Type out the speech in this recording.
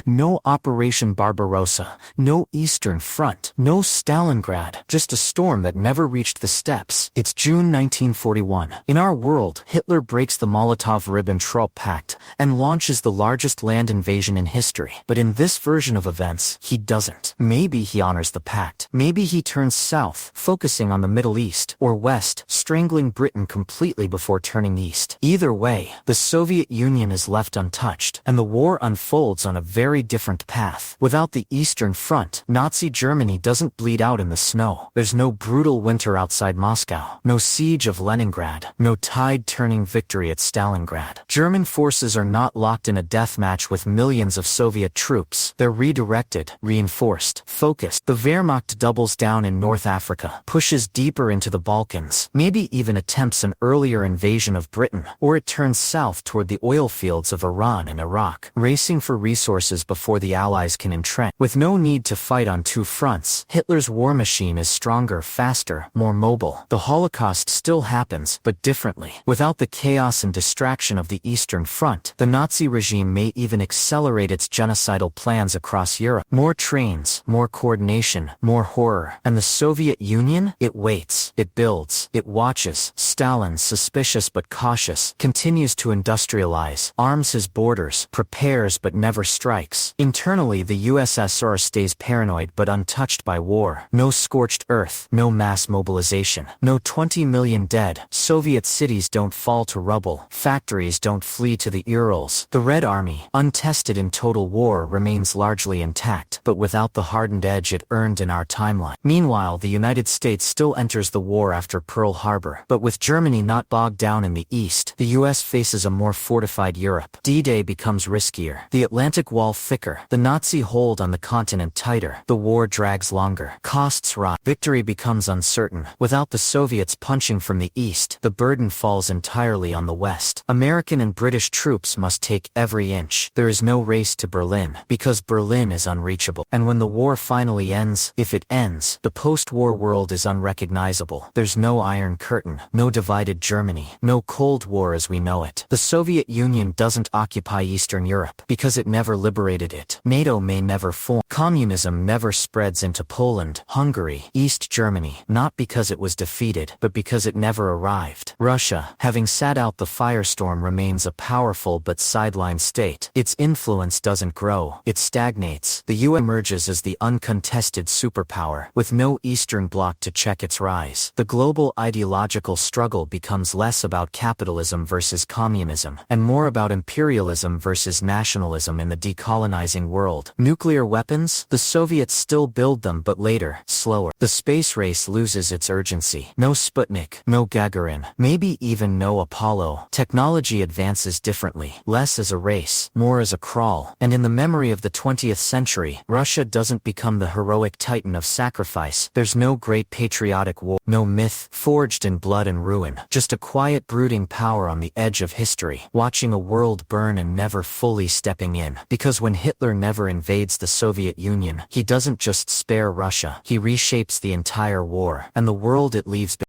No Operation Barbarossa, no Eastern Front, no Stalingrad, just a storm that never reached the steppes. It's June 1941. In our world, Hitler breaks the Molotov-Ribbentrop Pact and launches the largest land invasion in history. But in this version of events, he doesn't. Maybe he honors the pact. Maybe he turns south, focusing on the Middle East, or west, strangling Britain completely before turning east. Either way, the Soviet Union is left untouched, and the war unfolds on a very different path. Without the Eastern Front, Nazi Germany doesn't bleed out in the snow. There's no brutal winter outside Moscow, no siege of Leningrad, no tide-turning victory at Stalingrad. German forces are not locked in a death match with millions of Soviet troops. They're redirected, reinforced, focused. The Wehrmacht doubles down in North Africa, pushes deeper into the Balkans, maybe even attempts an earlier invasion of Britain, or it turns south toward the oil fields of Iran and Iraq, racing for resources before the Allies can entrench. With no need to fight on two fronts, Hitler's war machine is stronger, faster, more mobile. The Holocaust still happens, but differently. Without the chaos and distraction of the Eastern Front, the Nazi regime may even accelerate its genocidal plans across Europe. More trains, more coordination, more horror. And the Soviet Union? It waits, it builds, it watches. Stalin, suspicious but cautious, continues to industrialize, arms his borders, prepares but never strikes. Internally, the USSR stays paranoid but untouched by war. No scorched earth, no mass mobilization, no 20 million dead. Soviet cities don't fall to rubble, factories don't flee to the Urals. The Red Army, untested in total war, remains largely intact, but without the hardened edge it earned in our timeline. Meanwhile, the United States still enters the war after Pearl Harbor, but with Germany not bogged down in the east, the US faces a more fortified Europe. D-Day becomes riskier, the Atlantic Wall thicker, the Nazi hold on the continent tighter. The war drags longer, costs rise, victory becomes uncertain. Without the Soviets punching from the east, the burden falls entirely on the west. American and British troops must take every inch. There is no race to Berlin, because Berlin is unreachable. And when the war finally ends, if it ends, the post-war world is unrecognizable. There's no Iron Curtain, no divided Germany, no Cold War as we know it. The Soviet Union doesn't occupy Eastern Europe, because it never liberated it. NATO may never form. Communism never spreads into Poland, Hungary, East Germany, not because it was defeated, but because it never arrived. Russia, having sat out the firestorm, remains a powerful but sidelined state. Its influence doesn't grow, it stagnates. The US emerges as the uncontested superpower, with no Eastern Bloc to check its rise. The global ideological struggle becomes less about capitalism versus communism, and more about imperialism versus nationalism in the decolonizing world. Nuclear weapons? The Soviets still build them, but later, slower. The space race loses its urgency. No Sputnik, no Gagarin, maybe even no Apollo. Technology advances differently, less as a race, more as a crawl. And in the memory of the 20th century, Russia doesn't become the heroic titan of sacrifice. There's no great patriotic war, no myth forged in blood and ruin, just a quiet brooding power on the edge of history, watching a world burn and never fully stepping in. Because when Hitler never invades the Soviet Union, he doesn't just spare Russia, he reshapes the entire war, and the world it leaves behind.